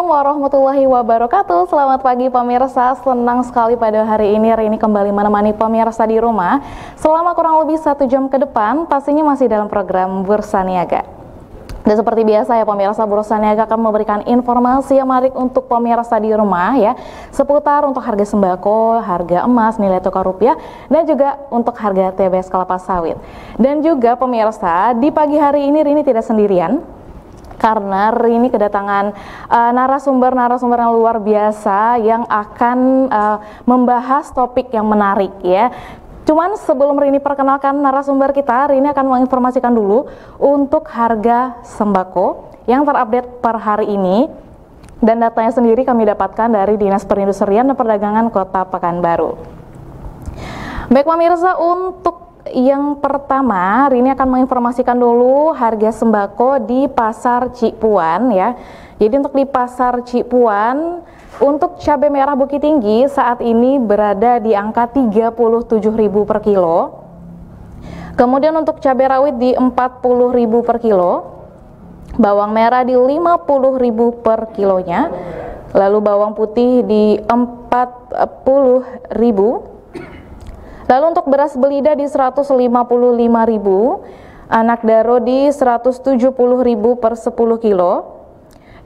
Assalamualaikum warahmatullahi wabarakatuh. Selamat pagi pemirsa, senang sekali pada hari ini kembali menemani pemirsa di rumah selama kurang lebih 1 jam ke depan, pastinya masih dalam program Bursa Niaga. Dan seperti biasa ya pemirsa, Bursa Niaga akan memberikan informasi yang menarik untuk pemirsa di rumah ya, seputar untuk harga sembako, harga emas, nilai tukar rupiah, dan juga untuk harga TBS kelapa sawit. Dan juga pemirsa, di pagi hari ini Rini tidak sendirian, karena Rini kedatangan narasumber-narasumber yang luar biasa yang akan membahas topik yang menarik ya. Cuman sebelum Rini perkenalkan narasumber kita, Rini akan menginformasikan dulu untuk harga sembako yang terupdate per hari ini. Dan datanya sendiri kami dapatkan dari Dinas Perindustrian dan Perdagangan Kota Pekanbaru. Baik pemirsa, untuk yang pertama, Rini akan menginformasikan dulu harga sembako di Pasar Cipuan ya. Jadi untuk di Pasar Cipuan, untuk cabai merah Bukit Tinggi saat ini berada di angka 37.000 per kilo. Kemudian untuk cabai rawit di 40.000 per kilo. Bawang merah di 50.000 per kilonya. Lalu bawang putih di 40.000. Lalu untuk beras belida di 155.000, anak daro di 170.000 per 10 kilo,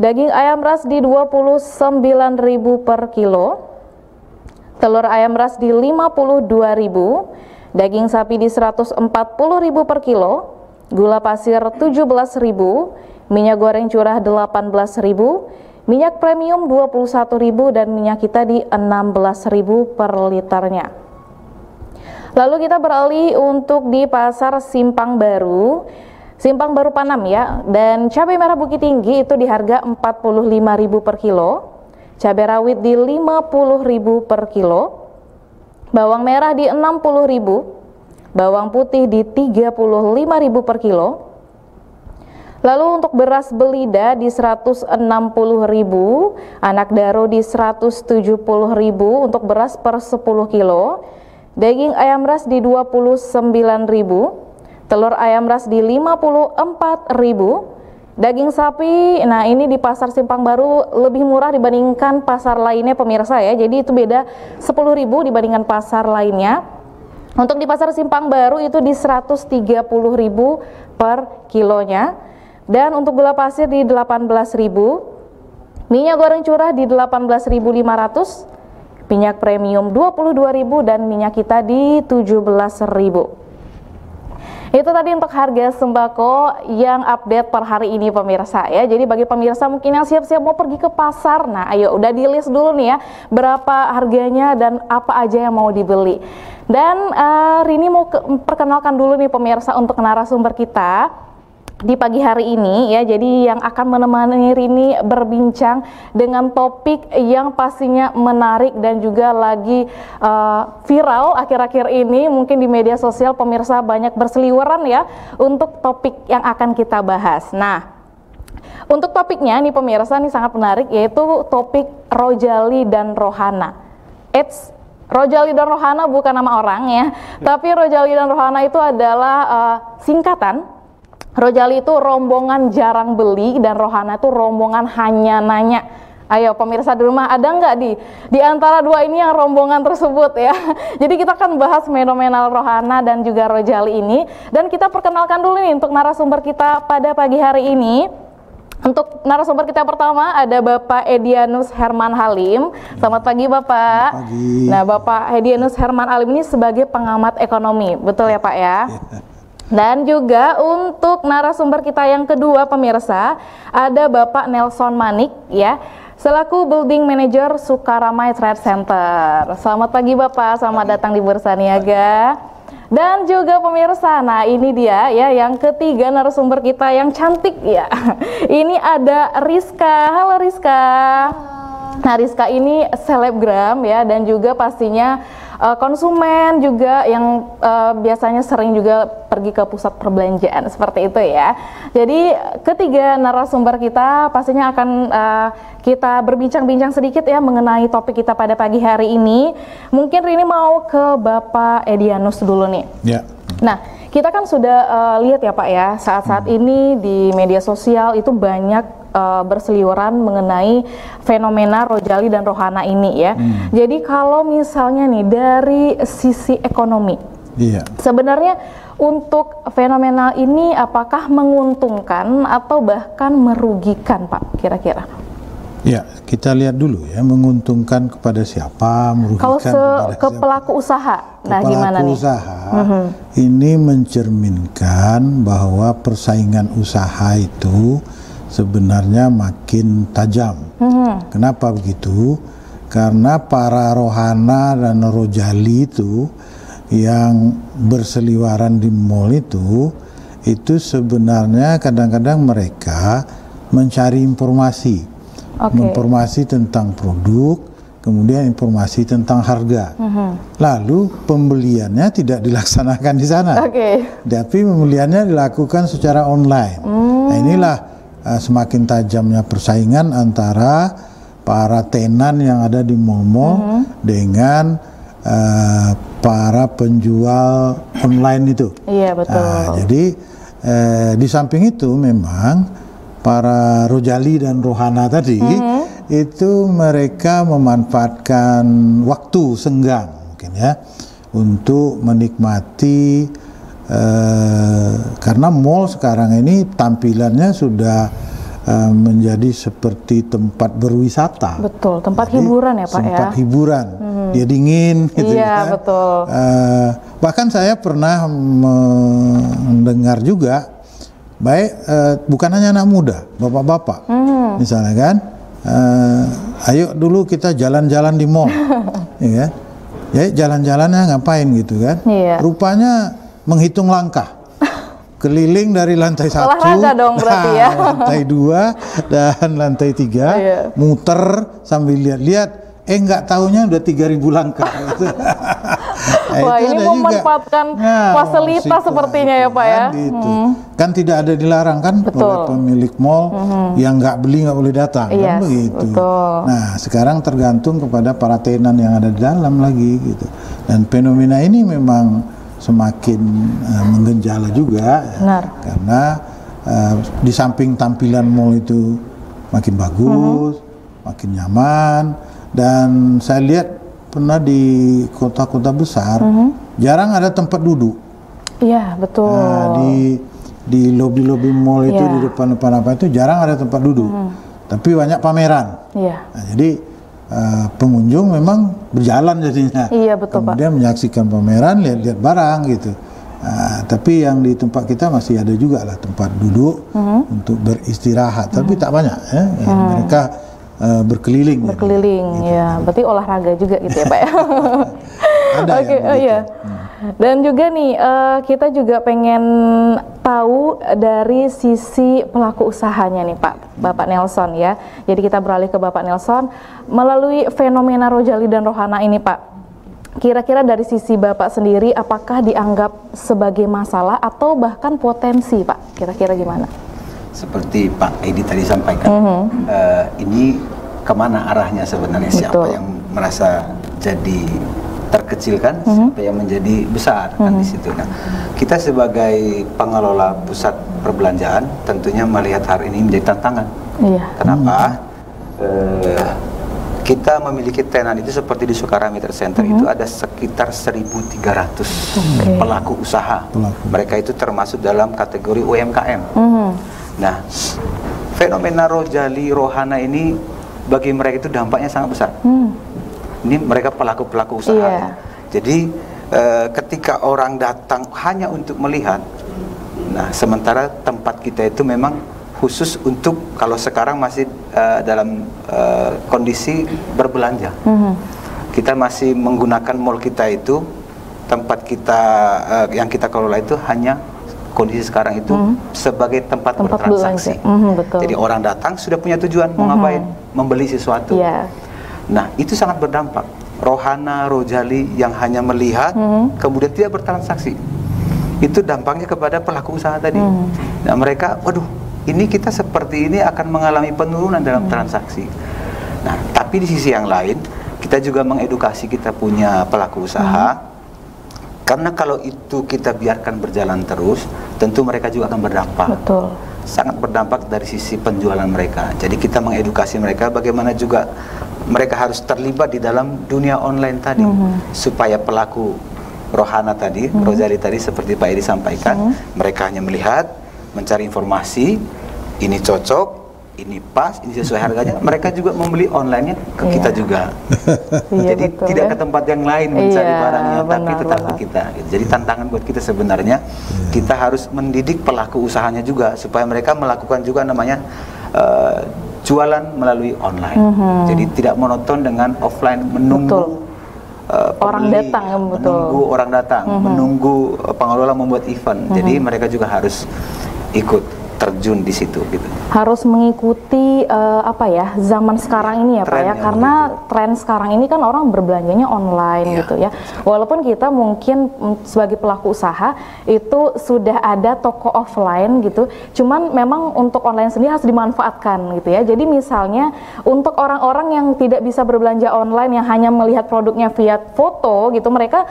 daging ayam ras di 29.000 per kilo, telur ayam ras di 52.000, daging sapi di 140.000 per kilo, gula pasir 17.000, minyak goreng curah 18.000, minyak premium 21.000, dan minyak kita di 16.000 per liternya. Lalu kita beralih untuk di Pasar Simpang Baru Panam ya. Dan cabai merah Bukit Tinggi itu di harga 45.000 per kilo, cabai rawit di 50.000 per kilo, bawang merah di 60.000, bawang putih di 35.000 per kilo. Lalu untuk beras belida di 160.000, anak daro di 170.000 untuk beras per 10 kilo. Daging ayam ras di 29.000, telur ayam ras di 54.000, daging sapi, nah ini di Pasar Simpang Baru lebih murah dibandingkan pasar lainnya pemirsa ya, jadi itu beda 10.000 dibandingkan pasar lainnya. Untuk di Pasar Simpang Baru itu di 130.000 per kilonya, dan untuk gula pasir di 18.000, minyak goreng curah di 18.500, minyak premium 22.000, dan minyak kita di 17.000. Itu tadi untuk harga sembako yang update per hari ini pemirsa ya. Jadi bagi pemirsa mungkin yang siap-siap mau pergi ke pasar, nah ayo udah di list dulu nih ya berapa harganya dan apa aja yang mau dibeli. Dan Rini mau perkenalkan dulu nih pemirsa untuk narasumber kita di pagi hari ini ya. Jadi yang akan menemani Rini berbincang dengan topik yang pastinya menarik dan juga lagi viral akhir-akhir ini, mungkin di media sosial pemirsa banyak berseliweran ya untuk topik yang akan kita bahas. Nah, untuk topiknya nih pemirsa nih sangat menarik, yaitu topik Rojali dan Rohana. Rojali dan Rohana bukan nama orang ya, tapi Rojali dan Rohana itu adalah singkatan. Rojali itu rombongan jarang beli, dan Rohana itu rombongan hanya nanya. Ayo pemirsa di rumah, ada nggak di antara dua ini yang rombongan tersebut ya? Jadi kita akan bahas fenomenal Rohana dan juga Rojali ini. Dan kita perkenalkan dulu nih untuk narasumber kita pada pagi hari ini. Untuk narasumber kita pertama ada Bapak Edianus Herman Halim. Selamat pagi Bapak. Selamat pagi. Nah Bapak Edianus Herman Halim ini sebagai pengamat ekonomi, betul ya Pak ya? Dan juga untuk narasumber kita yang kedua pemirsa, ada Bapak Nelson Manik ya, selaku Building Manager Sukaramai Trade Center. Selamat pagi Bapak, selamat datang di Bursa Niaga. Dan juga pemirsa, nah ini dia ya yang ketiga narasumber kita yang cantik ya. Ini ada Rizka. Halo Rizka. Nah Rizka ini selebgram ya, dan juga pastinya konsumen juga yang biasanya sering juga pergi ke pusat perbelanjaan seperti itu ya. Jadi ketiga narasumber kita pastinya akan kita berbincang-bincang sedikit ya mengenai topik kita pada pagi hari ini. Mungkin Rini mau ke Bapak Edianus dulu nih. Ya. Nah, kita kan sudah lihat ya Pak ya, saat-saat ini di media sosial itu banyak berseliweran mengenai fenomena Rojali dan Rohana ini ya. Jadi kalau misalnya nih dari sisi ekonomi, sebenarnya untuk fenomena ini apakah menguntungkan atau bahkan merugikan, Pak, kira-kira? Ya, kita lihat dulu ya, menguntungkan kepada siapa, merugikan kalau kepada ke siapa. Pelaku usaha, nah gimana nih? Pelaku usaha ini mencerminkan bahwa persaingan usaha itu sebenarnya makin tajam. Kenapa begitu? Karena para rohana dan rojali itu yang berseliweran di mall itu sebenarnya kadang-kadang mereka mencari informasi. Informasi tentang produk, kemudian informasi tentang harga. Lalu pembeliannya tidak dilaksanakan di sana, tapi pembeliannya dilakukan secara online. Nah, inilah semakin tajamnya persaingan antara para tenan yang ada di mall-mall dengan para penjual online itu. Iya, betul. Jadi di samping itu memang para rojali dan rohana tadi itu mereka memanfaatkan waktu senggang mungkin ya untuk menikmati karena mall sekarang ini tampilannya sudah menjadi seperti tempat berwisata. Betul, tempat hiburan ya Pak ya. Tempat hiburan, dia dingin gitu iya, kan. Betul. Bahkan saya pernah mendengar juga bukan hanya anak muda, bapak-bapak, misalnya kan, ayo dulu kita jalan-jalan di mall, ya, ya jalan-jalannya ngapain gitu kan? Rupanya menghitung langkah, keliling dari lantai 1, olahraga dong berarti ya, lantai 2 dan lantai 3, muter sambil lihat-lihat. Nggak tahunya udah 3.000 langkah. Gitu. Wah, ini memanfaatkan fasilitas sepertinya ya Pak ya. Gitu. Kan tidak ada dilarang kan oleh pemilik mall yang nggak beli nggak boleh datang. Kan begitu. Betul. Nah sekarang tergantung kepada para tenan yang ada di dalam lagi gitu. Dan fenomena ini memang semakin menggenjala juga. Benar. Karena di samping tampilan mall itu makin bagus, makin nyaman. Dan saya lihat pernah di kota-kota besar jarang ada tempat duduk. Iya, betul. Nah, di lobi-lobi mall itu di depan-depan apa itu jarang ada tempat duduk. Tapi banyak pameran. Nah, jadi pengunjung memang berjalan jadinya. Iya, betul, kemudian menyaksikan pameran, lihat-lihat barang gitu. Tapi yang di tempat kita masih ada juga lah tempat duduk untuk beristirahat. Tapi tak banyak ya. Mereka berkeliling ya, berarti olahraga juga gitu ya Pak ya. Ada ya. Dan juga nih kita juga pengen tahu dari sisi pelaku usahanya nih Pak, Bapak Nelson ya. Jadi kita beralih ke Bapak Nelson melalui fenomena Rojali dan Rohana ini Pak. Kira-kira dari sisi Bapak sendiri apakah dianggap sebagai masalah atau bahkan potensi Pak? Kira-kira gimana? Seperti Pak Edi tadi sampaikan, ini kemana arahnya sebenarnya? Siapa yang merasa jadi terkecilkan, siapa yang menjadi besar kan di situ. Nah, kita sebagai pengelola pusat perbelanjaan tentunya melihat hal ini menjadi tantangan. Kenapa? Kita memiliki tenan itu seperti di Sukarame Trade Center itu ada sekitar 1.300 pelaku usaha. Mereka itu termasuk dalam kategori UMKM. Nah, fenomena Rojali Rohana ini bagi mereka itu dampaknya sangat besar. Ini mereka pelaku-pelaku usaha. Jadi ketika orang datang hanya untuk melihat, nah sementara tempat kita itu memang khusus untuk kalau sekarang masih dalam kondisi berbelanja. Kita masih menggunakan mall kita itu, tempat kita yang kita kelola itu hanya kondisi sekarang itu sebagai tempat bertransaksi. Jadi orang datang sudah punya tujuan mau ngapain, membeli sesuatu. Nah itu sangat berdampak. Rohana, Rojali yang hanya melihat kemudian tidak bertransaksi, itu dampaknya kepada pelaku usaha tadi. Nah mereka, waduh, ini kita seperti ini akan mengalami penurunan dalam transaksi. Nah tapi di sisi yang lain kita juga mengedukasi kita punya pelaku usaha. Karena kalau itu kita biarkan berjalan terus, tentu mereka juga akan berdampak. sangat berdampak dari sisi penjualan mereka. Jadi kita mengedukasi mereka bagaimana juga mereka harus terlibat di dalam dunia online tadi, supaya pelaku rohana tadi, Rozali tadi seperti Pak Edi sampaikan, mereka hanya melihat, mencari informasi, ini cocok, ini pas, ini sesuai harganya, mereka juga membeli online-nya ke kita juga. Jadi betul, tidak ke tempat yang lain mencari barangnya, tapi tetap ke kita. Jadi tantangan buat kita sebenarnya, kita harus mendidik pelaku usahanya juga supaya mereka melakukan juga namanya jualan melalui online. Jadi tidak monoton dengan offline, menunggu orang datang, menunggu orang datang, menunggu pengelola membuat event. Jadi mereka juga harus ikut terjun di situ gitu. Harus mengikuti zaman sekarang ini ya Pak ya, karena tren sekarang ini kan orang berbelanjanya online gitu ya. Walaupun kita mungkin sebagai pelaku usaha itu sudah ada toko offline gitu, cuman memang untuk online sendiri harus dimanfaatkan gitu ya. Jadi misalnya untuk orang-orang yang tidak bisa berbelanja online, yang hanya melihat produknya via foto gitu, mereka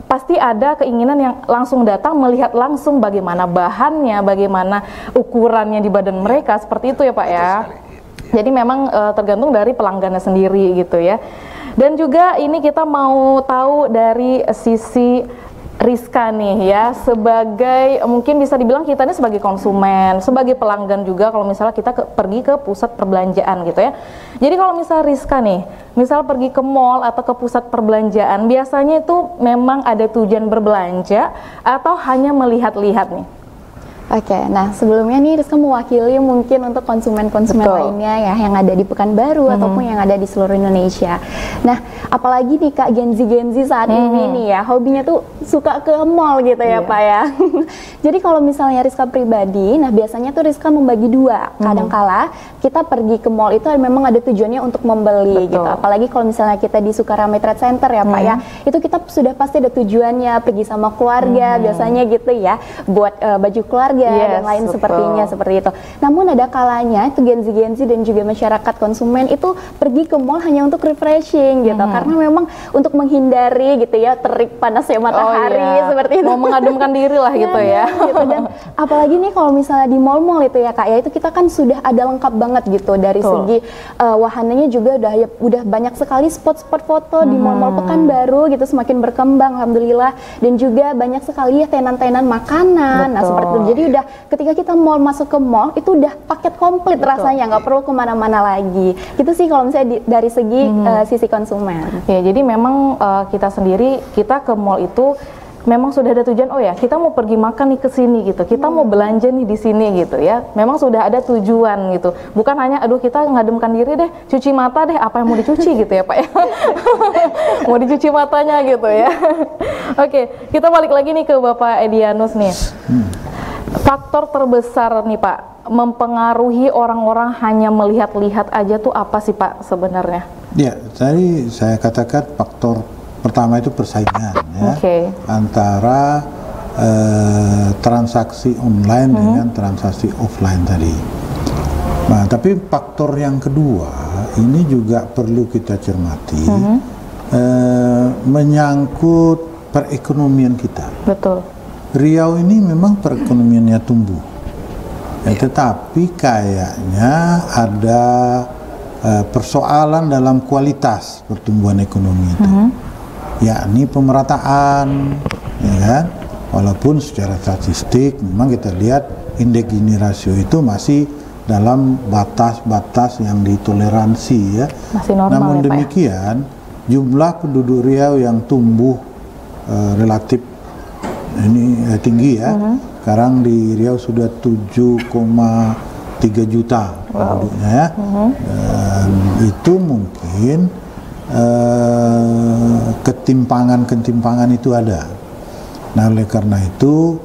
pasti ada keinginan yang langsung datang melihat langsung bagaimana bahannya, bagaimana ukurannya di badan mereka, seperti itu ya Pak ya. Jadi memang tergantung dari pelanggannya sendiri gitu ya. Dan juga ini kita mau tahu dari sisi Rizka nih ya, sebagai mungkin bisa dibilang kita ini sebagai konsumen, sebagai pelanggan juga kalau misalnya kita pergi ke pusat perbelanjaan gitu ya. Jadi kalau misalnya Rizka nih, misal pergi ke mall atau ke pusat perbelanjaan, biasanya itu memang ada tujuan berbelanja atau hanya melihat-lihat nih? Oke, nah sebelumnya nih Rizka mewakili mungkin untuk konsumen-konsumen lainnya ya yang ada di Pekanbaru ataupun yang ada di seluruh Indonesia. Nah, apalagi nih Kak Gen-Z saat ini nih ya, hobinya tuh suka ke mall gitu ya Pak ya. Jadi kalau misalnya Rizka pribadi, nah biasanya tuh Rizka membagi dua. Kadangkala kita pergi ke mall itu memang ada tujuannya untuk membeli gitu. Apalagi kalau misalnya kita di Sukarame Trade Center ya Pak ya, itu kita sudah pasti ada tujuannya, pergi sama keluarga biasanya gitu ya, buat baju keluarga dan lain sepertinya seperti itu. Namun ada kalanya itu Gen-Z dan juga masyarakat konsumen itu pergi ke mall hanya untuk refreshing gitu, karena memang untuk menghindari gitu ya terik panasnya matahari seperti itu. Mau mengademkan diri lah gitu ya. Gitu. Dan apalagi nih kalau misalnya di mall-mall itu ya Kak ya, itu kita kan sudah ada lengkap banget gitu dari segi wahananya juga udah banyak sekali spot-spot foto di mall-mall Pekanbaru gitu, semakin berkembang alhamdulillah, dan juga banyak sekali ya tenan-tenan makanan. Nah seperti itu. Jadi udah ketika kita masuk ke mall itu udah paket komplit rasanya, nggak perlu kemana-mana lagi. Gitu sih kalau misalnya dari segi sisi konsumen. Ya, jadi memang kita sendiri, kita ke mall itu memang sudah ada tujuan, oh ya kita mau pergi makan nih ke sini gitu, kita mau belanja nih di sini gitu ya. Memang sudah ada tujuan gitu, bukan hanya aduh kita ngademkan diri deh, cuci mata deh, apa yang mau dicuci gitu ya Pak ya. Mau dicuci matanya gitu ya. Oke, kita balik lagi nih ke Bapak Edianus nih. Faktor terbesar nih Pak mempengaruhi orang-orang hanya melihat-lihat aja tuh apa sih Pak sebenarnya? Ya, tadi saya katakan faktor pertama itu persaingan ya, antara transaksi online dengan transaksi offline tadi. Nah, tapi faktor yang kedua ini juga perlu kita cermati, menyangkut perekonomian kita. Betul. Riau ini memang perekonomiannya tumbuh, ya, tetapi kayaknya ada persoalan dalam kualitas pertumbuhan ekonomi itu, yakni pemerataan, ya kan? Walaupun secara statistik memang kita lihat indeks Gini rasio itu masih dalam batas-batas yang ditoleransi ya. Masih normal. Namun ya, demikian jumlah penduduk Riau yang tumbuh relatif ini tinggi ya. Sekarang di Riau sudah 7,3 juta penduduknya ya. Dan itu mungkin ketimpangan itu ada. Nah, oleh karena itu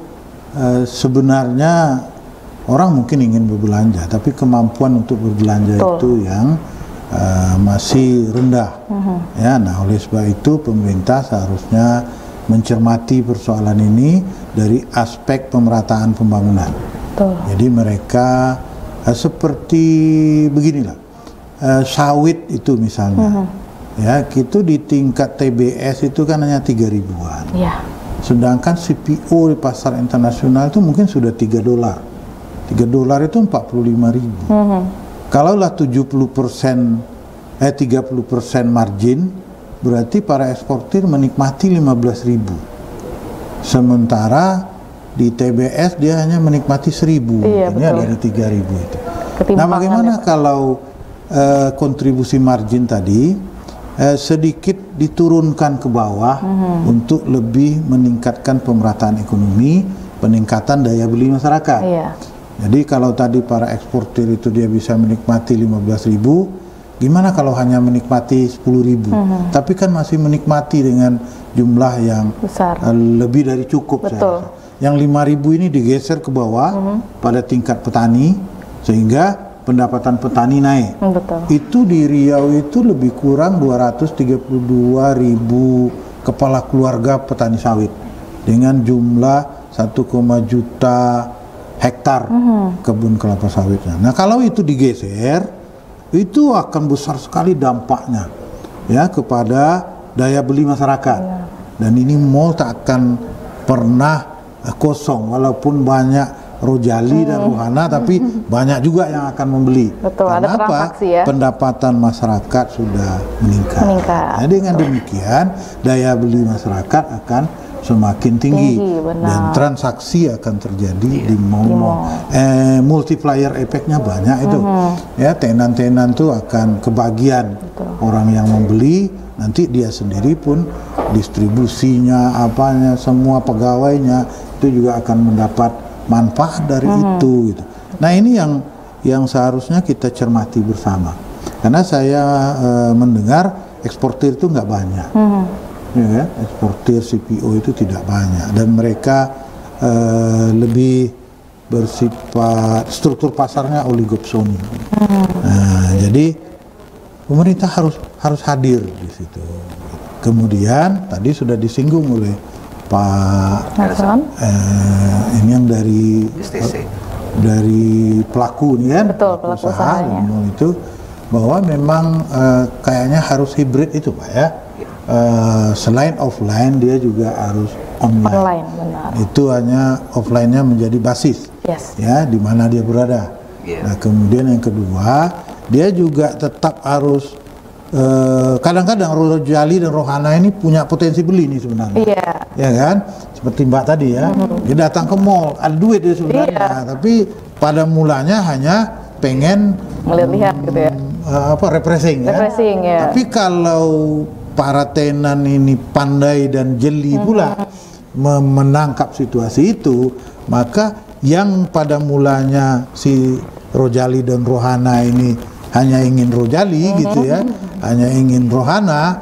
sebenarnya orang mungkin ingin berbelanja, tapi kemampuan untuk berbelanja itu yang masih rendah. Ya, nah oleh sebab itu pemerintah seharusnya mencermati persoalan ini dari aspek pemerataan pembangunan. Jadi mereka seperti beginilah, sawit itu misalnya, ya itu di tingkat TBS itu kan hanya 3 ribuan. Sedangkan CPO di pasar internasional itu mungkin sudah $3. 3 dolar itu 45.000. Kalaulah 30% margin, berarti para eksportir menikmati 15.000. Sementara di TBS dia hanya menikmati 1.000. Iya, ini ada dari 3.000 itu. Nah, bagaimana ya, kalau kontribusi margin tadi sedikit diturunkan ke bawah untuk lebih meningkatkan pemerataan ekonomi, peningkatan daya beli masyarakat. Iya. Jadi kalau tadi para eksportir itu dia bisa menikmati 15.000, gimana kalau hanya menikmati 10.000? Tapi kan masih menikmati dengan jumlah yang besar, lebih dari cukup. Betul. Yang 5.000 ini digeser ke bawah pada tingkat petani, sehingga pendapatan petani naik. Betul. Itu di Riau itu lebih kurang 232.000 kepala keluarga petani sawit dengan jumlah 1,1 juta hektar kebun kelapa sawitnya. Nah, kalau itu digeser, itu akan besar sekali dampaknya ya kepada daya beli masyarakat. Dan ini mall tak akan pernah kosong, walaupun banyak Rojali dan Rohana, tapi banyak juga yang akan membeli. Betul, ada transaksi ya. Pendapatan masyarakat sudah meningkat. Nah, dengan demikian daya beli masyarakat akan semakin tinggi dan transaksi akan terjadi di mall. Multiplier efeknya banyak itu. Ya, tenan-tenan tuh akan kebagian. Orang yang membeli, nanti dia sendiri pun distribusinya, apanya, semua pegawainya itu juga akan mendapat manfaat dari itu gitu. Nah, ini yang seharusnya kita cermati bersama, karena saya mendengar eksportir itu nggak banyak, ya, eksportir CPO itu tidak banyak, dan mereka lebih bersifat struktur pasarnya oligopsoni. Nah, jadi pemerintah harus hadir di situ. Kemudian tadi sudah disinggung oleh Pak ini yang dari STC, dari pelaku nih kan. Betul, pelaku usahanya itu bahwa memang kayaknya harus hibrid itu Pak ya. Selain offline dia juga harus online. Benar. Itu hanya offline-nya menjadi basis ya di mana dia berada. Nah, kemudian yang kedua, dia juga tetap harus kadang-kadang Rojali dan Rohana ini punya potensi beli nih sebenarnya. Iya. Ya kan? Seperti Mbak tadi ya. Dia datang ke mall, ada duit dia sebenarnya, tapi pada mulanya hanya pengen melihat gitu ya. Refreshing ya. Tapi kalau para tenan ini pandai dan jeli pula menangkap situasi itu, maka yang pada mulanya si Rojali dan Rohana ini hanya ingin Rojali gitu ya, hanya ingin Rohana,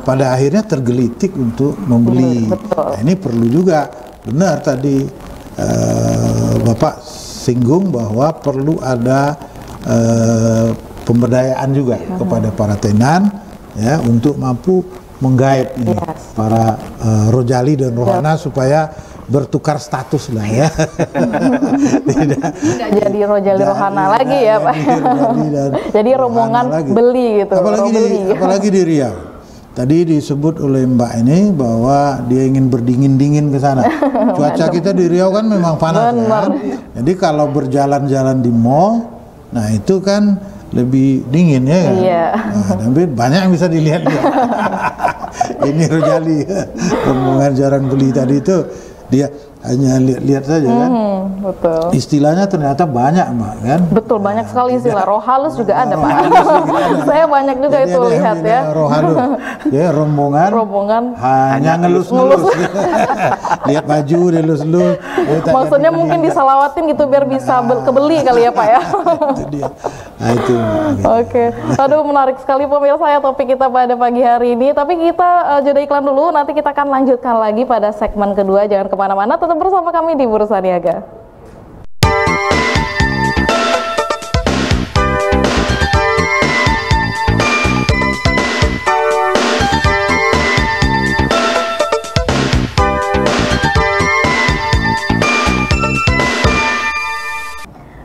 pada akhirnya tergelitik untuk membeli. Nah, ini perlu juga, benar tadi Bapak singgung bahwa perlu ada pemberdayaan juga kepada para tenan ya, untuk mampu menggait ini para Rojali dan Rohana supaya bertukar status lah ya. Tidak jadi Rojali Rohana lagi ya Pak. Jadi rombongan beli gitu. Apalagi di Riau. Tadi disebut oleh Mbak ini bahwa dia ingin berdingin-dingin ke sana. Cuaca kita di Riau kan memang panas kan. Jadi kalau berjalan-jalan di mall, nah itu kan lebih dingin ya kan? Iya. Nah, tapi banyak yang bisa dilihat ya. Ini Rojali, rombongan jarang beli tadi itu, dia hanya lihat-lihat saja kan. Betul. Istilahnya ternyata banyak Mbak kan. Betul, banyak sekali istilah. Rohalus juga ada Pak. Saya banyak juga jadi itu lihat ya. Rohalus. Ya, rombongan hanya ngelus-ngelus. Lihat baju dilus-lus. Maksudnya mungkin disalawatin gitu biar bisa kebeli kali ya Pak ya. Itu dia. Nah, itu. Oke. Aduh, menarik sekali pemirsa ya topik kita pada pagi hari ini. Tapi kita jeda iklan dulu, nanti kita akan lanjutkan lagi pada segmen kedua. Jangan kemana-mana, tetap bersama kami di Bursa Niaga.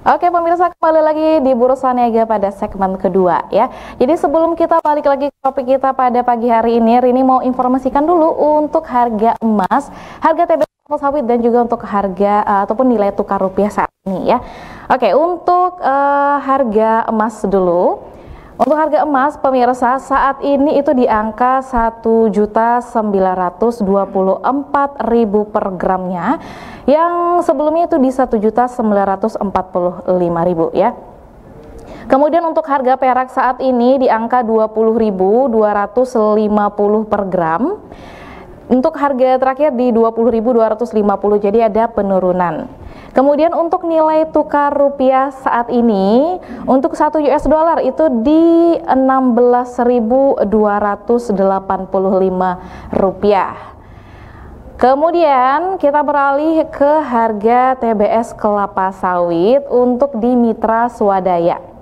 Oke pemirsa, kembali lagi di Bursa Niaga pada segmen kedua ya. Jadi sebelum kita balik lagi ke topik kita pada pagi hari ini, Rini mau informasikan dulu untuk harga emas. Harga TBK kelapa sawit dan juga untuk harga ataupun nilai tukar rupiah saat ini ya. Oke, untuk harga emas dulu. Untuk harga emas pemirsa saat ini itu di angka 1.924.000 per gramnya, yang sebelumnya itu di 1.945.000 ya. Kemudian untuk harga perak saat ini di angka 20.250 per gram. Untuk harga terakhir di 20.250, jadi ada penurunan. Kemudian untuk nilai tukar rupiah saat ini untuk 1 US dollar itu di 16.285 rupiah. Kemudian kita beralih ke harga TBS kelapa sawit untuk di Mitra Swadaya.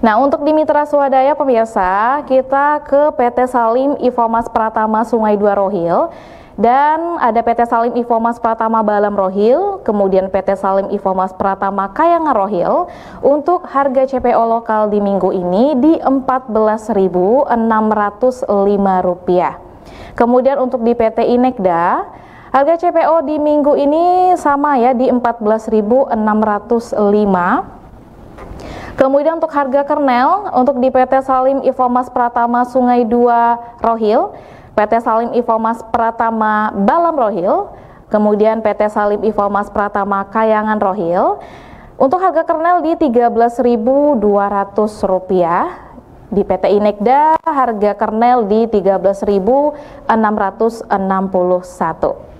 Nah, untuk di Mitra Swadaya pemirsa, kita ke PT Salim Infomas Pratama Sungai Dua Rohil, dan ada PT Salim Infomas Pratama Balam Rohil, kemudian PT Salim Infomas Pratama Kayangan Rohil. Untuk harga CPO lokal di minggu ini di Rp14.605. Kemudian untuk di PT Inekda, harga CPO di minggu ini sama ya, di Rp14.605. Kemudian untuk harga kernel untuk di PT Salim Infomas Pratama Sungai Dua Rohil, PT Salim Infomas Pratama Balam Rohil, kemudian PT Salim Infomas Pratama Kayangan Rohil. Untuk harga kernel di Rp13.200. Di PT Inekda harga kernel di Rp13.661.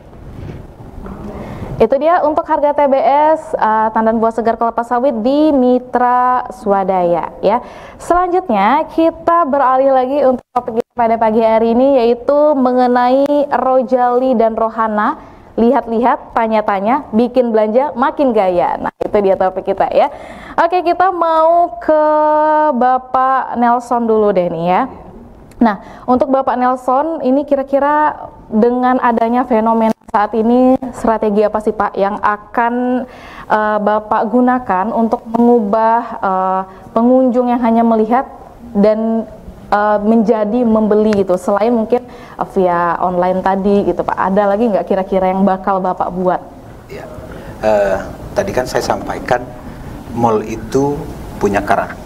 Itu dia untuk harga TBS tandan buah segar kelapa sawit di Mitra Swadaya ya. Selanjutnya kita beralih lagi untuk topik kita pada pagi hari ini, yaitu mengenai Rojali dan Rohana. Lihat-lihat, tanya-tanya, bikin belanja makin gaya. Nah, itu dia topik kita ya. Oke, kita mau ke Bapak Nelson dulu deh nih ya. Nah, untuk Bapak Nelson, ini kira-kira dengan adanya fenomena saat ini, strategi apa sih Pak yang akan Bapak gunakan untuk mengubah pengunjung yang hanya melihat dan menjadi membeli gitu, selain mungkin via online tadi gitu Pak? Ada lagi nggak kira-kira yang bakal Bapak buat? Ya, tadi kan saya sampaikan mall itu punya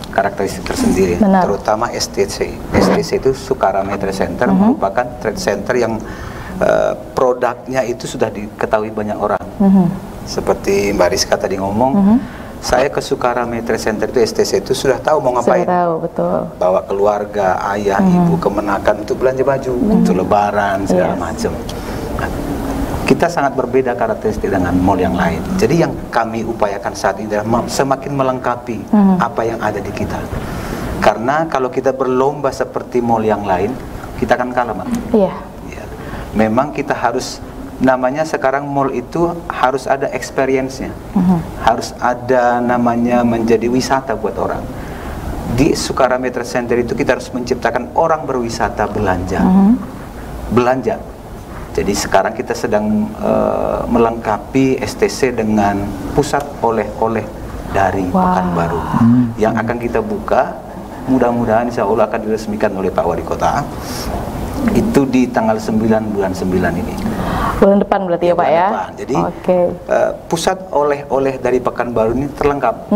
karakteristik tersendiri. Benar. Terutama STC. STC itu Sukarame Trade Center, merupakan trade center yang produknya itu sudah diketahui banyak orang. Seperti Mbak Rizka tadi ngomong, saya ke Sukarame Trade Center itu, STC itu sudah tahu mau ngapain. Sudah tahu, betul. Bawa keluarga, ayah, ibu, kemenakan untuk belanja baju, untuk lebaran, segala macam. Nah, kita sangat berbeda karakteristik dengan mall yang lain. Jadi yang kami upayakan saat ini adalah semakin melengkapi apa yang ada di kita. Karena kalau kita berlomba seperti mall yang lain, kita akan kalah, Mbak. Iya. Ya. Memang kita harus, namanya sekarang mall itu harus ada experience-nya. Harus ada namanya menjadi wisata buat orang. Di Sukarame Trade Center itu kita harus menciptakan orang berwisata belanja. Belanja. Jadi sekarang kita sedang melengkapi STC dengan pusat oleh-oleh dari Pekanbaru yang akan kita buka. Mudah-mudahan insya Allah akan diresmikan oleh Pak Wali Kota. Itu di tanggal 9 bulan 9 ini. Bulan depan berarti ya Pak ya? Depan. Jadi pusat oleh-oleh dari Pekanbaru ini terlengkap.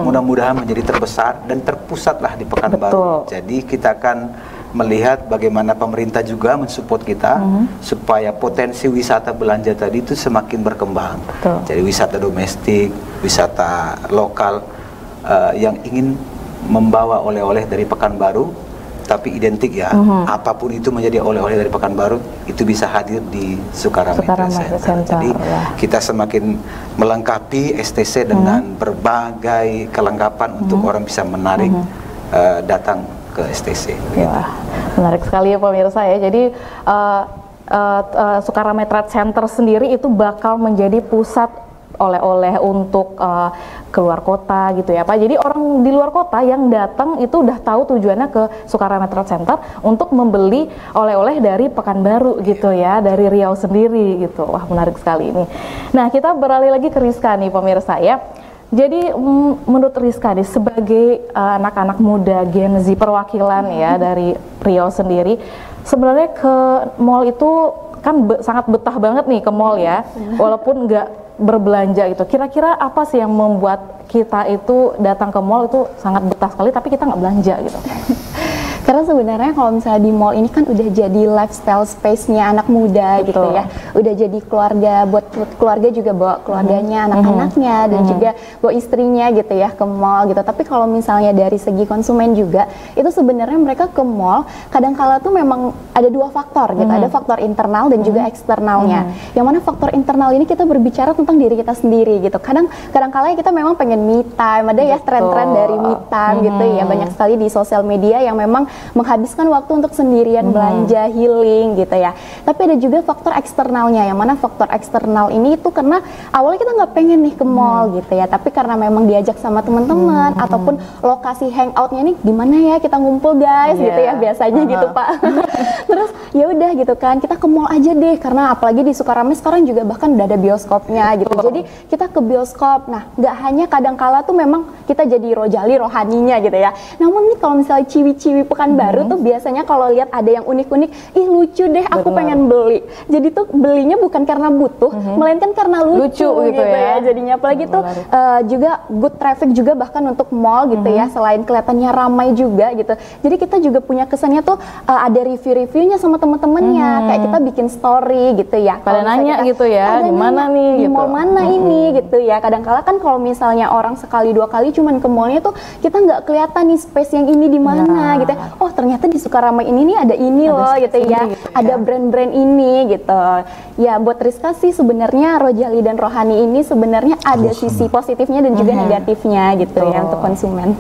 Mudah-mudahan menjadi terbesar dan terpusatlah di Pekanbaru. Jadi kita akan melihat bagaimana pemerintah juga mensupport kita supaya potensi wisata belanja tadi itu semakin berkembang. Jadi wisata domestik, wisata lokal yang ingin membawa oleh-oleh dari Pekanbaru, tapi identik ya, apapun itu menjadi oleh-oleh dari Pekanbaru itu bisa hadir di Sukarame Trade Center. Jadi kita semakin melengkapi STC dengan berbagai kelengkapan untuk orang bisa menarik datang ke STC. Wah, menarik sekali ya pemirsa ya. Jadi Sukarame Trade Center sendiri itu bakal menjadi pusat oleh-oleh untuk keluar kota gitu ya Pak. Jadi orang di luar kota yang datang itu udah tahu tujuannya ke Sukarame Trade Center untuk membeli oleh-oleh dari Pekanbaru gitu ya, dari Riau sendiri gitu. Wah, menarik sekali ini. Nah, kita beralih lagi ke Rizka nih pemirsa ya. Jadi menurut Rizka nih sebagai anak-anak muda Gen Z perwakilan ya dari Riau sendiri, sebenarnya ke mall itu kan sangat betah banget nih ke mall ya, walaupun nggak berbelanja gitu. Kira-kira apa sih yang membuat kita itu datang ke mall itu sangat betah sekali, tapi kita nggak belanja gitu? Karena sebenarnya kalau misalnya di mall ini kan udah jadi lifestyle space-nya anak muda. Betul. Gitu ya. Udah jadi keluarga, buat keluarga juga bawa keluarganya, anak-anaknya, dan juga bawa istrinya gitu ya ke mall gitu. Tapi kalau misalnya dari segi konsumen juga, itu sebenarnya mereka ke mall kadang-kala tuh memang ada dua faktor gitu. Ada faktor internal dan juga eksternalnya. Yang mana faktor internal ini kita berbicara tentang diri kita sendiri gitu. Kadang-kala kita memang pengen me time, ada ya tren-tren dari me time gitu ya. Banyak sekali di sosial media yang memang menghabiskan waktu untuk sendirian belanja, healing gitu ya. Tapi ada juga faktor eksternalnya, yang mana faktor eksternal ini itu karena awalnya kita nggak pengen nih ke mall gitu ya, tapi karena memang diajak sama teman-teman ataupun lokasi hangoutnya nih gimana ya kita ngumpul guys gitu ya biasanya gitu Pak. Terus ya udah gitu kan, kita ke mall aja deh, karena apalagi di Sukarame sekarang juga bahkan udah ada bioskopnya gitu. Jadi kita ke bioskop. Nah, nggak hanya kadang-kala tuh memang kita jadi rojali rohaninya gitu ya. Namun nih kalau misalnya ciwi-ciwi Pekanbaru tuh biasanya kalau lihat ada yang unik-unik, ih lucu deh, aku pengen beli. Jadi tuh belinya bukan karena butuh, melainkan karena lucu gitu ya. Jadinya apalagi tuh juga good traffic juga bahkan untuk mall gitu ya, selain kelihatannya ramai juga gitu. Jadi kita juga punya kesannya tuh ada review-reviewnya sama teman-temannya, kayak kita bikin story gitu ya. Pada nanya gitu ya, di mana nih di gitu. mall mana ini gitu ya. Kadang-kala kan kalau misalnya orang sekali dua kali cuman ke mallnya tuh kita nggak kelihatan nih space yang ini di mana gitu ya. Oh ternyata di Sukarame ini nih ada ini loh gitu ya, ada brand-brand ini gitu ya. Buat Rizka sih sebenarnya Rojali dan Rohani ini sebenarnya ada sisi positifnya dan juga negatifnya gitu ya untuk konsumen.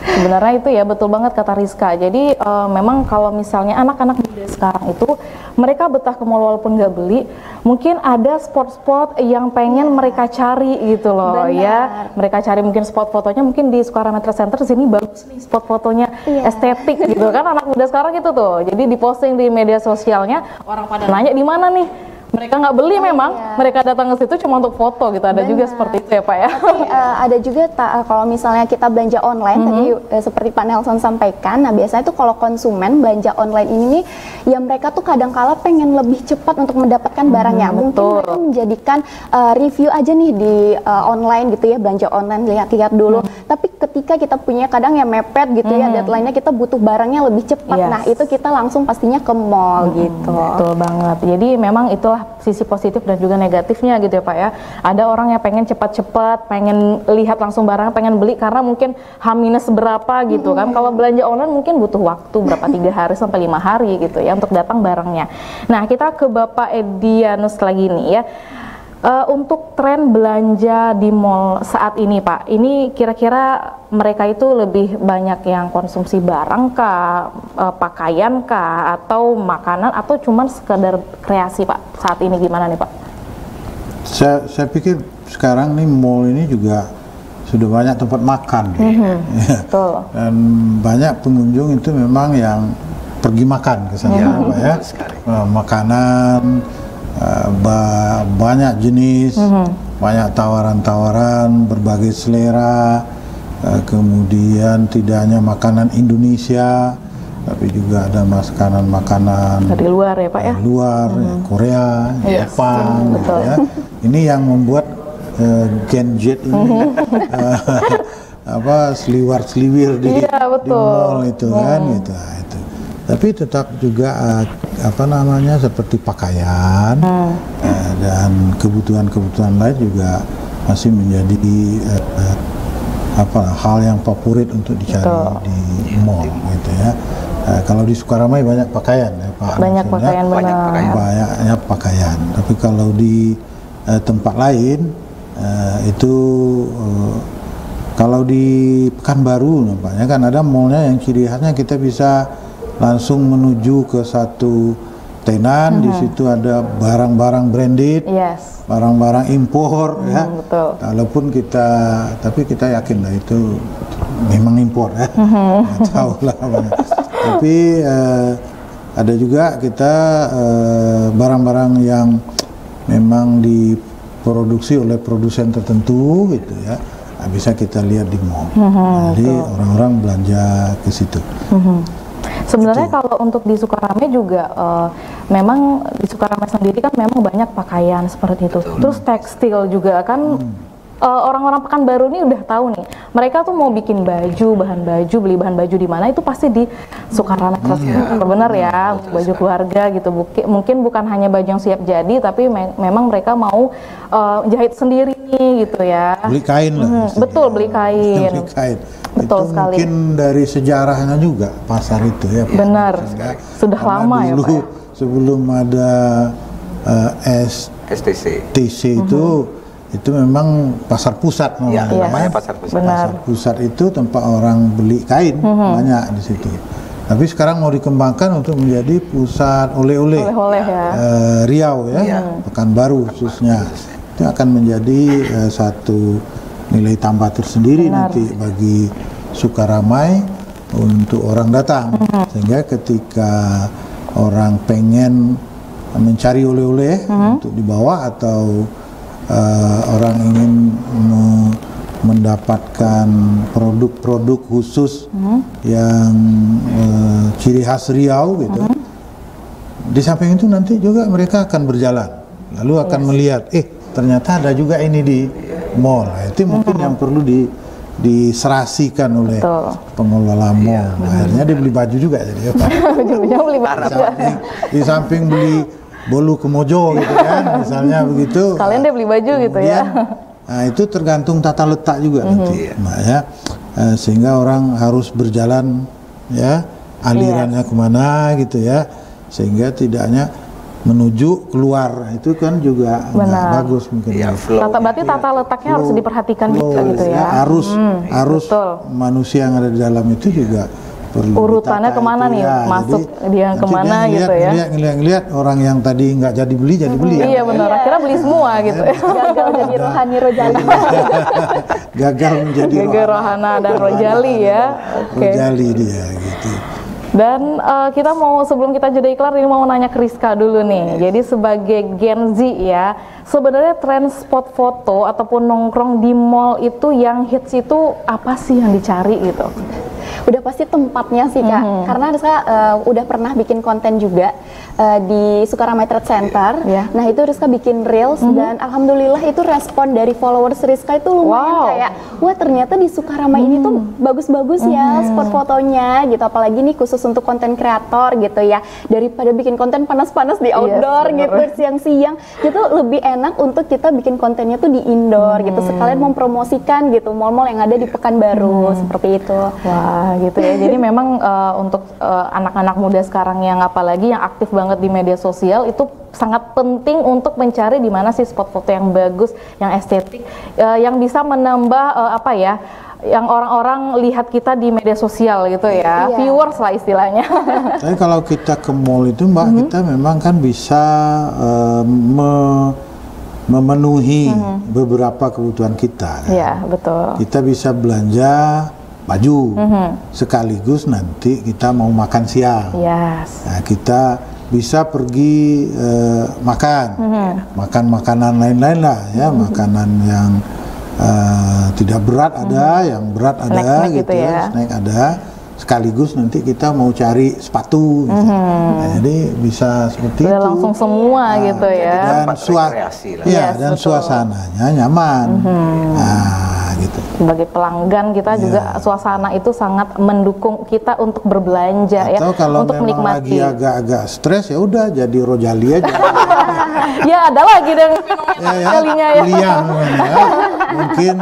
Sebenarnya itu ya betul banget kata Rizka. Jadi memang kalau misalnya anak-anak muda sekarang itu mereka betah ke mall walaupun nggak beli, mungkin ada spot-spot yang pengen mereka cari gitu loh. Ya mereka cari mungkin spot fotonya mungkin di Sukarame Trade Center sini bagus nih spot fotonya, estetik gitu kan. Anak muda sekarang gitu tuh, jadi diposting di media sosialnya, orang pada nanya di mana nih. Mereka nggak beli memang, mereka datang ke situ cuma untuk foto gitu. Ada juga seperti itu ya Pak ya. Tapi ada juga kalau misalnya kita belanja online tadi seperti Pak Nelson sampaikan, nah biasanya tuh kalau konsumen belanja online ini nih, ya mereka tuh kadang-kala pengen lebih cepat untuk mendapatkan barangnya. Mungkin mereka menjadikan review aja nih di online gitu ya, belanja online lihat-lihat dulu. Tapi ketika kita punya kadang ya mepet gitu ya, deadline-nya kita butuh barangnya lebih cepat. Nah itu kita langsung pastinya ke mall gitu. Betul banget. Jadi memang itulah sisi positif dan juga negatifnya gitu ya Pak ya. Ada orang yang pengen cepat-cepat, pengen lihat langsung barang, pengen beli karena mungkin H- berapa gitu kan. Kalau belanja online mungkin butuh waktu berapa 3 hari sampai 5 hari gitu ya untuk datang barangnya. Nah kita ke Bapak Edianus lagi nih ya. Untuk tren belanja di mall saat ini Pak, ini kira-kira mereka itu lebih banyak yang konsumsi barang kah, pakaian kah, atau makanan, atau cuman sekedar kreasi Pak? Saat ini gimana nih Pak? Saya pikir sekarang nih mall ini juga sudah banyak tempat makan. Betul. Dan banyak pengunjung itu memang yang pergi makan ke sana Pak ya. Makanan banyak jenis, banyak tawaran-tawaran, berbagai selera, kemudian tidak hanya makanan Indonesia, tapi juga ada makanan dari luar ya Pak ya? Luar, Korea, Jepang, gitu ya. Ini yang membuat Gen Z ini seliwar-seliwir di mall itu kan gitu. Tapi tetap juga seperti pakaian dan kebutuhan-kebutuhan lain juga masih menjadi hal yang favorit untuk dicari di mall gitu ya. Kalau di Sukarame banyak pakaian ya Pak. Banyak pakaian, banyaknya pakaian. Tapi kalau di tempat lain itu kalau di Pekanbaru nampaknya kan ada mallnya yang ciri khasnya kita bisa langsung menuju ke satu tenan, di situ ada barang-barang branded, barang-barang impor ya. Betul. Walaupun tapi kita yakin lah itu memang impor ya. Tahu lah. Tapi ada juga kita barang-barang yang memang diproduksi oleh produsen tertentu gitu ya. Bisa kita lihat di mall. Jadi orang-orang belanja ke situ. Sebenarnya kalau untuk di Sukarame juga memang di Sukaramai sendiri kan memang banyak pakaian seperti itu. Terus tekstil juga kan. Orang-orang Pekanbaru ini udah tahu nih, mereka tuh mau bikin baju, bahan baju, beli bahan baju di mana itu pasti di Sukaramai bener ya, baju keluarga gitu. Mungkin bukan hanya baju yang siap jadi, tapi memang mereka mau jahit sendiri gitu ya. Beli kain lah. Betul, beli kain. Beli kain. Betul itu sekali. Mungkin dari sejarahnya juga pasar itu ya. Benar, sudah lama ya Pak ya. Sebelum ada STC itu memang pasar pusat namanya pasar pusat. Pasar pusat itu tempat orang beli kain banyak di situ. Tapi sekarang mau dikembangkan untuk menjadi pusat oleh-oleh ya. Riau ya, Pekanbaru khususnya. Itu akan menjadi satu nilai tambah tersendiri nanti bagi Sukaramai untuk orang datang. Sehingga ketika orang pengen mencari oleh-oleh untuk dibawa atau orang ingin mendapatkan produk-produk khusus yang ciri khas Riau gitu. Di samping itu nanti juga mereka akan berjalan, lalu akan melihat, ternyata ada juga ini di mall. Nah, itu mungkin yang perlu diserasikan oleh pengelola mall. Akhirnya dia beli baju juga jadi. Beli baju. Di samping beli bolu ke Mojo gitu kan, misalnya begitu. Kalian dia beli baju gitu ya. Nah, itu tergantung tata letak juga nanti. Nah, ya, sehingga orang harus berjalan ya alirannya kemana gitu ya, sehingga tidak hanya menuju keluar, itu kan juga nggak bagus mungkin. Ya, berarti tata letaknya harus diperhatikan juga gitu ya. Arus manusia yang ada di dalam itu juga perlu urutannya kemana nih, masuk dia kemana gitu ya. Ngeliat orang yang tadi nggak jadi beli Iya benar, akhirnya beli semua gitu. Gagal jadi Rohani Rojali. Gagal menjadi Rohana dan Rojali ya. Rojali dia gitu. Dan kita mau, sebelum kita jeda iklan, ini mau nanya ke Rizka dulu nih. Jadi sebagai Gen Z ya, sebenarnya tren spot foto ataupun nongkrong di mall itu yang hits itu apa sih yang dicari gitu? Udah pasti tempatnya sih Kak, karena Rizka udah pernah bikin konten juga di Sukaramai Trade Center. Nah itu Rizka bikin reels dan alhamdulillah itu respon dari followers Rizka itu lumayan kayak, wah ternyata di Sukaramai ini tuh bagus-bagus ya spot fotonya gitu, apalagi nih khusus untuk konten kreator gitu ya, daripada bikin konten panas-panas di outdoor gitu siang-siang, gitu lebih enak untuk kita bikin kontennya tuh di indoor gitu, sekalian mempromosikan gitu mall-mall yang ada di Pekanbaru seperti itu. Wah gitu ya, jadi memang untuk anak-anak muda sekarang yang apalagi yang aktif banget di media sosial itu sangat penting untuk mencari di mana sih spot foto yang bagus, yang estetik, yang bisa menambah yang orang-orang lihat kita di media sosial gitu ya, viewers lah istilahnya. Tapi kalau kita ke mall itu Mbak, kita memang kan bisa memenuhi beberapa kebutuhan kita. Iya, betul. Kita bisa belanja baju, sekaligus nanti kita mau makan siang. Nah, kita bisa pergi makan makanan lain-lain lah ya, makanan yang tidak berat ada, yang berat ada gitu ya, snack ada, sekaligus nanti kita mau cari sepatu gitu. Nah, jadi bisa seperti itu langsung semua gitu ya, dan suasananya nyaman. Nah, gitu. Sebagai pelanggan kita juga suasana itu sangat mendukung kita untuk berbelanja. Atau kalau untuk memang menikmati. Lagi agak-agak stres ya udah jadi Rojali aja. Ya ada lagi yang kalinya ya. Kuliah mungkin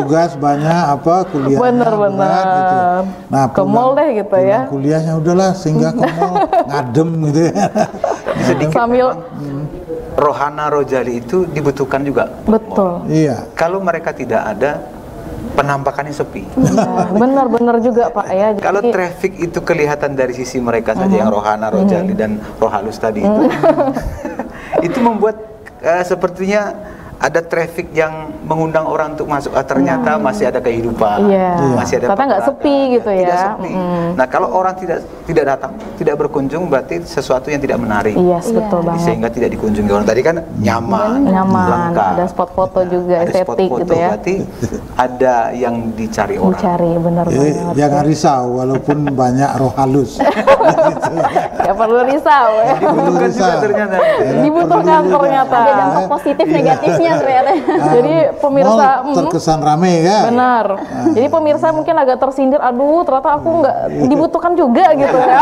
tugas banyak kuliah. Bener-bener. Gitu. Nah, ke mall deh gitu ya. Kuliahnya udahlah singgah ke mall, ngadem gitu ya. Sambil Rohana Rojali itu dibutuhkan juga. Betul. Iya. Kalau mereka tidak ada, penampakannya sepi. Benar-benar juga Pak ya. Kalau traffic itu kelihatan dari sisi mereka saja, yang Rohana Rojali dan Rohalus tadi itu membuat sepertinya ada traffic yang mengundang orang untuk masuk. Ternyata masih ada kehidupan, masih ada. Ternyata nggak sepi gitu ya. Tidak sepi. Nah kalau orang tidak tidak datang, tidak berkunjung berarti sesuatu yang tidak menarik. Yes, betul Jadi banget. sehingga tidak dikunjungi orang. Tadi kan nyaman, lengkap. Ada spot foto juga, Ada spot estetik foto, gitu ya. berarti ada yang dicari orang. Dicari, benar banget. Jangan risau, walaupun banyak roh halus. Gak perlu risau ya. Dibutuhkan juga ternyata. Dibutuhkan ternyata. Ada dampak positif negatifnya ternyata. Jadi pemirsa, Mall terkesan rame kan? benar. Jadi pemirsa mungkin agak tersindir, aduh ternyata aku nggak dibutuhkan juga gitu ya.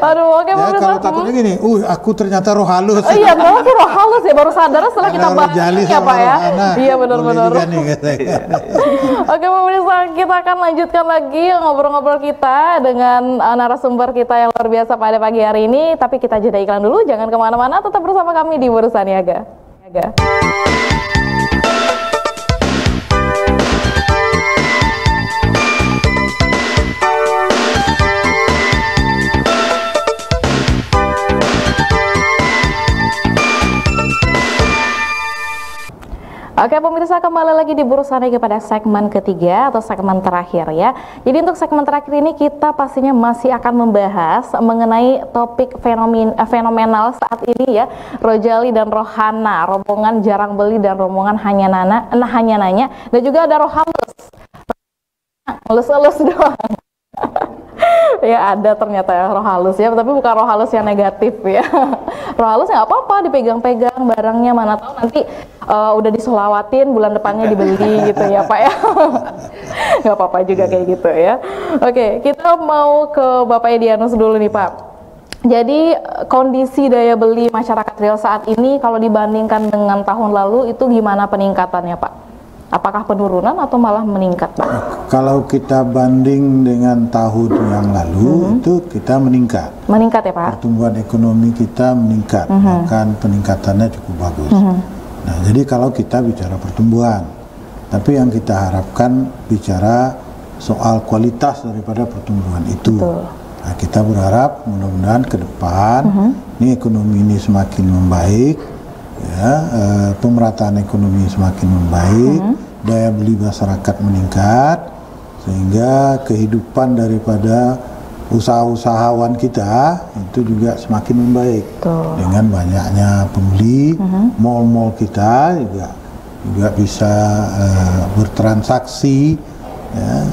Aduh, oke Ya, pemirsa. kalau takutnya gini, aku ternyata roh halus. Oh iya, kalau roh halus ya, baru sadar setelah kita Karena bahas Rojali ya sama Pak ya. Rohana, Iya benar-benar. boleh juga nih, katanya. Oke pemirsa, kita akan lanjutkan lagi ngobrol-ngobrol kita dengan narasumber kita yang luar biasa pada pagi hari ini. Tapi kita jeda iklan dulu, jangan kemana-mana, tetap bersama kami di Bursa Niaga. Oke pemirsa, kembali lagi di Bursa Niaga pada segmen ketiga atau segmen terakhir ya. Jadi untuk segmen terakhir ini kita pastinya masih akan membahas mengenai topik fenomenal saat ini ya, Rojali dan Rohana, rombongan jarang beli dan rombongan hanya nanya, dan juga ada Rohalus, elus doang. Ya ada ternyata ya roh halus ya, tapi bukan roh halus yang negatif ya. Roh halus nggak apa-apa, dipegang-pegang barangnya, mana tahu nanti udah disolawatin bulan depannya dibeli gitu ya Pak ya. Nggak apa-apa juga kayak gitu ya. Oke, kita mau ke Bapak Edianus dulu nih Pak. Jadi kondisi daya beli masyarakat Riau saat ini kalau dibandingkan dengan tahun lalu itu gimana peningkatannya Pak? Apakah penurunan atau malah meningkat Pak? Kalau kita banding dengan tahun yang lalu, itu kita meningkat. Meningkat ya Pak? Pertumbuhan ekonomi kita meningkat, bahkan peningkatannya cukup bagus. Nah, jadi kalau kita bicara pertumbuhan, tapi yang kita harapkan bicara soal kualitas daripada pertumbuhan itu. Nah, kita berharap mudah-mudahan ke depan ini ekonomi ini semakin membaik, ya, pemerataan ekonomi semakin membaik, daya beli masyarakat meningkat, sehingga kehidupan daripada usaha-usahawan kita itu juga semakin membaik. Dengan banyaknya pembeli, mal-mal kita juga bisa bertransaksi, ya.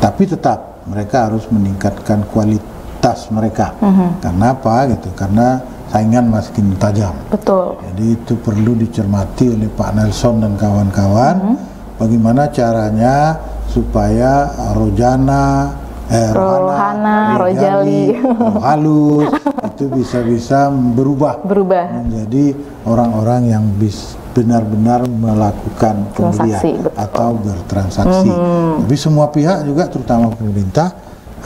Tapi tetap mereka harus meningkatkan kualitas mereka. Karena apa gitu? Karena saingan makin tajam. Betul. Jadi itu perlu dicermati oleh Pak Nelson dan kawan-kawan. Bagaimana caranya supaya Rohana, Rojali, Rohalus itu bisa berubah menjadi orang-orang yang benar-benar melakukan pembelian atau bertransaksi. Tapi semua pihak juga, terutama pemerintah,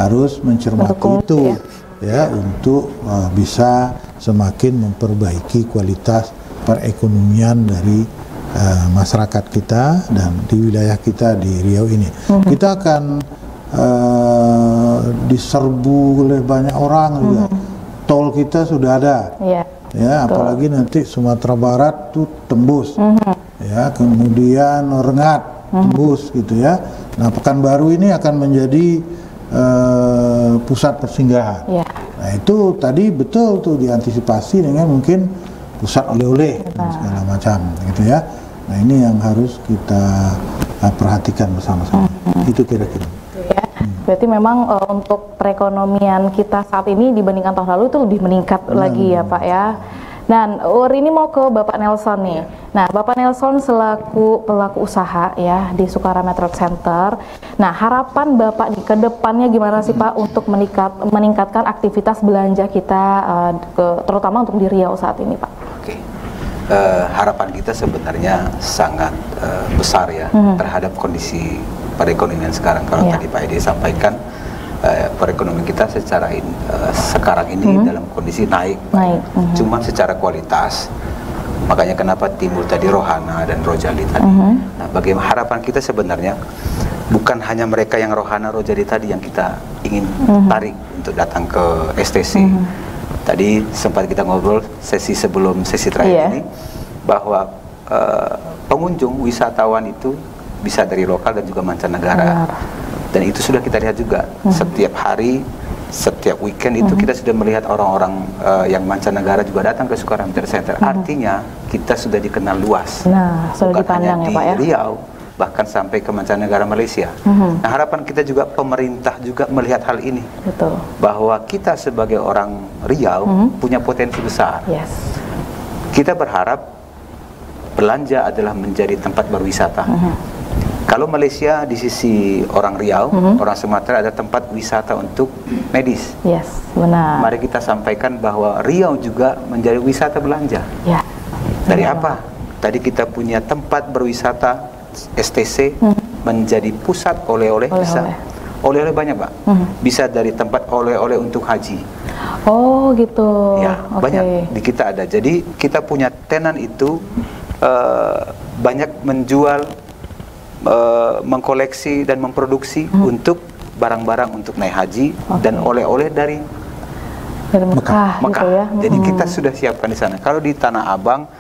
harus mencermati itu ya untuk bisa semakin memperbaiki kualitas perekonomian dari masyarakat kita dan di wilayah kita di Riau ini. Kita akan diserbu oleh banyak orang juga. Tol kita sudah ada, ya, apalagi nanti Sumatera Barat tuh tembus, ya, kemudian Rengat tembus gitu ya. Nah, Pekanbaru ini akan menjadi pusat persinggahan. Nah, itu tadi betul tuh diantisipasi dengan mungkin pusat oleh-oleh dan segala macam gitu ya. Nah, ini yang harus kita perhatikan bersama-sama. Itu kira-kira. Berarti memang untuk perekonomian kita saat ini dibandingkan tahun lalu itu lebih meningkat lagi ya Pak ya. Dan ini mau ke Bapak Nelson nih. Nah, Bapak Nelson selaku pelaku usaha ya di Sukarame Trade Center. Nah, harapan Bapak nih ke depannya gimana sih Pak untuk meningkatkan aktivitas belanja kita terutama untuk di Riau saat ini Pak? Oke. Harapan kita sebenarnya sangat besar ya terhadap kondisi perekonomian sekarang. Kalau tadi Pak Edi sampaikan perekonomian kita secara sekarang ini dalam kondisi naik. Cuma secara kualitas, makanya kenapa timbul tadi Rohana dan Rojali tadi. Nah, bagaimana harapan kita sebenarnya bukan hanya mereka yang Rohana Rojali tadi yang kita ingin tarik untuk datang ke STC. Tadi sempat kita ngobrol sesi sebelum sesi terakhir ini bahwa pengunjung wisatawan itu bisa dari lokal dan juga mancanegara. Dan itu sudah kita lihat juga setiap hari, setiap weekend itu kita sudah melihat orang-orang yang mancanegara juga datang ke Sukarame Trade Center. Artinya kita sudah dikenal luas. Nah, sudah bukan dipandang hanya ya Pak ya. di Riau, bahkan sampai ke mancanegara Malaysia. Nah, harapan kita juga pemerintah juga melihat hal ini. Betul. Bahwa kita sebagai orang Riau punya potensi besar. Yes. Kita berharap belanja adalah menjadi tempat berwisata. Kalau Malaysia di sisi orang Riau, orang Sumatera ada tempat wisata untuk medis. Yes, benar. Mari kita sampaikan bahwa Riau juga menjadi wisata belanja. Ya. Dari apa? Tadi kita punya tempat berwisata STC menjadi pusat oleh-oleh. Bisa oleh-oleh banyak Pak. Bisa dari tempat oleh-oleh untuk haji. Oh gitu. Ya, banyak di kita ada. Jadi kita punya tenan itu banyak menjual, mengkoleksi dan memproduksi untuk barang-barang untuk naik haji dan oleh-oleh dari Mekah. Mekah. Gitu ya. Jadi kita sudah siapkan di sana. Kalau di Tanah Abang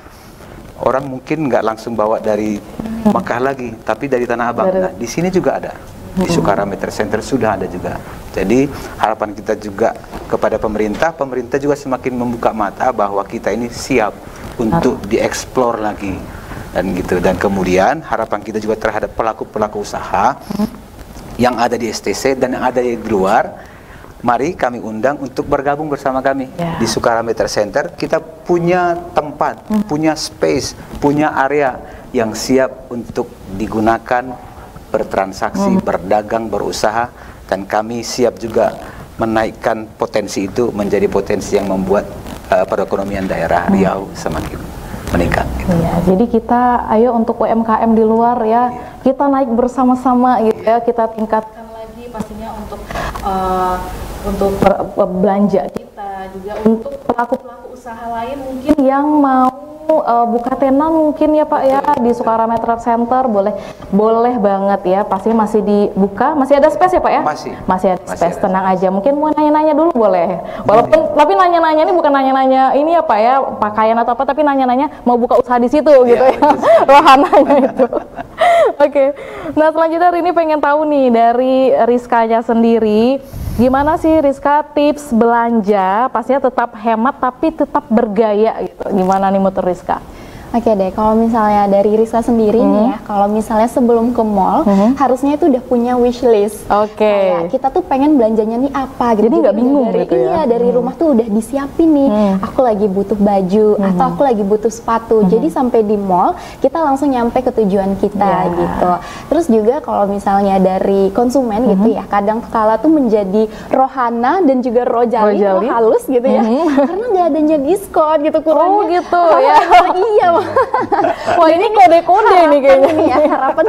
orang mungkin nggak langsung bawa dari Mekah lagi, tapi dari Tanah Abang. Nah, di sini juga ada. Di Sukarame Trade Center sudah ada juga. Jadi harapan kita juga kepada pemerintah juga semakin membuka mata bahwa kita ini siap untuk dieksplor lagi dan gitu. Dan kemudian harapan kita juga terhadap pelaku-pelaku usaha yang ada di STC dan yang ada di luar, mari kami undang untuk bergabung bersama kami di Sukarame Trade Center. Kita punya tempat, punya space, punya area yang siap untuk digunakan bertransaksi, berdagang, berusaha, dan kami siap juga menaikkan potensi itu menjadi potensi yang membuat perekonomian daerah Riau semakin meningkat. Gitu. Iya, jadi kita ayo untuk UMKM di luar ya, kita naik bersama-sama gitu ya, kita tingkatkan lagi pastinya untuk belanja kita juga, untuk pelaku-pelaku usaha lain mungkin yang mau buka tenan mungkin ya Pak ya di Sukarame Trade Center, boleh banget ya, pasti masih dibuka, masih ada space ya Pak ya? Masih ada space, tenang aja. Mungkin mau nanya-nanya dulu boleh, walaupun tapi nanya-nanya ini bukan nanya-nanya ini ya Pak ya, pakaian atau apa, tapi nanya-nanya mau buka usaha di situ gitu ya, rohananya itu. Oke. Nah selanjutnya hari ini pengen tahu nih dari Rizkanya sendiri, gimana sih Rizka tips belanja pastinya tetap hemat tapi tetap bergaya gitu, gimana nih menurut Rizka? Oke deh, kalau misalnya dari Rizka sendiri nih ya, kalau misalnya sebelum ke mall, harusnya itu udah punya wish list. Kayak kita tuh pengen belanjanya nih apa gitu. Jadi nggak bingung dari, gitu ya? Iya, dari rumah tuh udah disiapin nih, aku lagi butuh baju, atau aku lagi butuh sepatu. Jadi sampai di mall, kita langsung nyampe ke tujuan kita gitu. Terus juga kalau misalnya dari konsumen gitu ya, kadang kala tuh menjadi rohana dan juga rojali. Halus gitu ya. Karena nggak adanya diskon gitu kurangnya. Oh gitu ya? Iya. Wah ini kode-kode nih kayaknya. Nih ya, harapan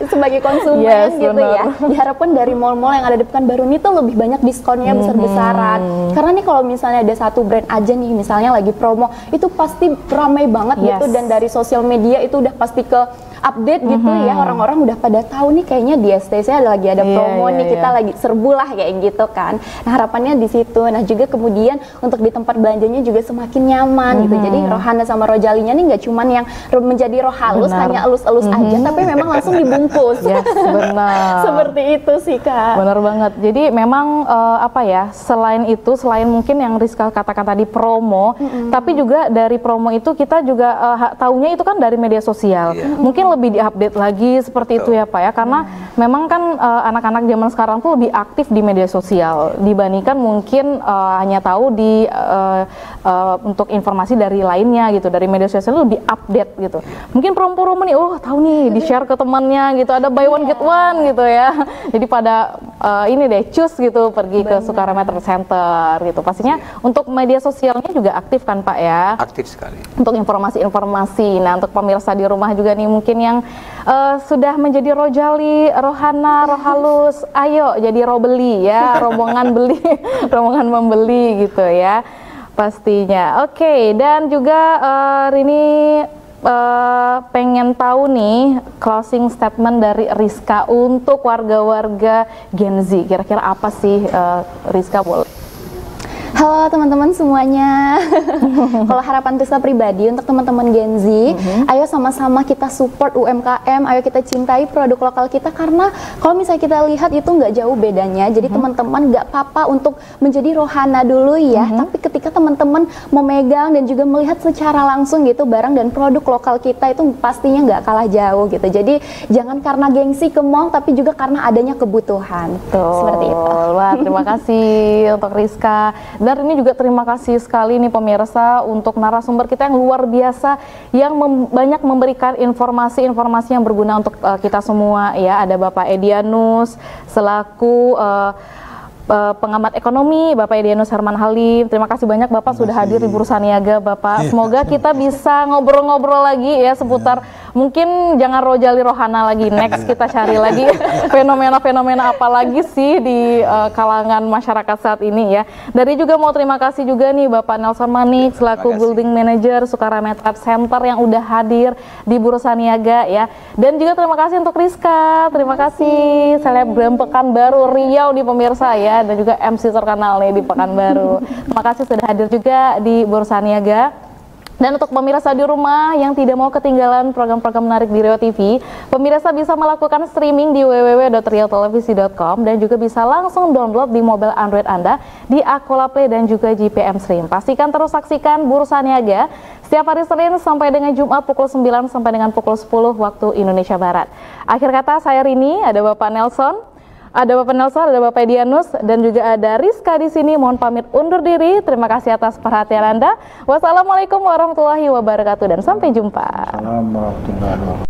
sebagai konsumen gitu ya. Diharapkan dari mall-mall yang ada di Pekanbaru ini tuh lebih banyak diskonnya besar-besaran. Karena nih kalau misalnya ada satu brand aja nih misalnya lagi promo, itu pasti ramai banget gitu, dan dari sosial media itu udah pasti ke update gitu ya, orang-orang udah pada tahu nih kayaknya di STC lagi ada promo nih, kita lagi serbu lah kayak gitu kan. Nah harapannya di situ. Nah juga kemudian untuk di tempat belanjanya juga semakin nyaman gitu. Jadi rohana sama rojalinya nih nggak cuman yang menjadi roh halus, hanya elus-elus aja, tapi memang langsung dibungkus. Benar. Seperti itu sih Kak. Benar banget. Jadi memang apa ya, selain itu, selain mungkin yang Rizka katakan tadi promo, tapi juga dari promo itu kita juga taunya itu kan dari media sosial. Mungkin lebih diupdate lagi seperti itu ya Pak ya, karena memang kan anak-anak zaman sekarang tuh lebih aktif di media sosial dibandingkan mungkin hanya tahu di untuk informasi dari lainnya gitu, dari media sosial lebih update gitu. Mungkin promo-promo nih, tahu nih, di share ke temannya gitu, ada buy one get one gitu ya. Jadi pada ini deh cus gitu pergi ke Sukarame Trade Center gitu. Pastinya untuk media sosialnya juga aktif kan Pak ya? Aktif sekali. Untuk informasi-informasi. Nah untuk pemirsa di rumah juga nih mungkin yang sudah menjadi rojali, rohana, rohalus, ayo jadi robeli ya, rombongan beli, rombongan membeli gitu ya pastinya. Oke, dan juga ini pengen tahu nih closing statement dari Rizka untuk warga-warga Gen Z, kira-kira apa sih Rizka boleh? Halo teman-teman semuanya. Kalau harapan Rizka pribadi untuk teman-teman Gen Z, ayo sama-sama kita support UMKM, ayo kita cintai produk lokal kita, karena kalau misalnya kita lihat itu nggak jauh bedanya. Jadi teman-teman nggak apa-apa untuk menjadi rohana dulu ya, tapi ketika teman-teman memegang dan juga melihat secara langsung gitu barang dan produk lokal kita itu pastinya nggak kalah jauh gitu. Jadi jangan karena gengsi ke mall, tapi juga karena adanya kebutuhan. Seperti itu. Wah, terima kasih untuk Rizka. Dan ini juga terima kasih sekali nih pemirsa untuk narasumber kita yang luar biasa, yang banyak memberikan informasi-informasi yang berguna untuk kita semua ya. Ada Bapak Edianus selaku pengamat ekonomi, Bapak Edianus Herman Halim. Terima kasih banyak Bapak sudah hadir di Bursa Niaga, Bapak. Semoga kita bisa ngobrol-ngobrol lagi ya seputar mungkin jangan Rojali Rohana lagi. Next kita cari lagi fenomena-fenomena apa lagi sih di kalangan masyarakat saat ini ya. Dari juga mau terima kasih juga nih Bapak Nelson Manik selaku Building Manager Sukarame Trade Center yang udah hadir di Bursa Niaga ya. Dan juga terima kasih untuk Rizka. Terima kasih selebgram Pekanbaru Riau di pemirsa ya. Dan juga MC terkenal nih di Pekanbaru. Terima kasih sudah hadir juga di Bursa Niaga. Dan untuk pemirsa di rumah yang tidak mau ketinggalan program-program menarik di Rio TV, pemirsa bisa melakukan streaming di www.riotelevisi.com dan juga bisa langsung download di mobile Android Anda di Akola Play dan juga GPM Stream. Pastikan terus saksikan Bursa Niaga setiap hari Senin sampai dengan Jumat pukul 9 sampai dengan pukul 10 waktu Indonesia Barat. Akhir kata saya Rini, ada Bapak Nelson, ada Bapak Edianus, dan juga ada Rizka di sini. Mohon pamit undur diri. Terima kasih atas perhatian Anda. Wassalamualaikum warahmatullahi wabarakatuh dan sampai jumpa. Assalamualaikum warahmatullahi wabarakatuh.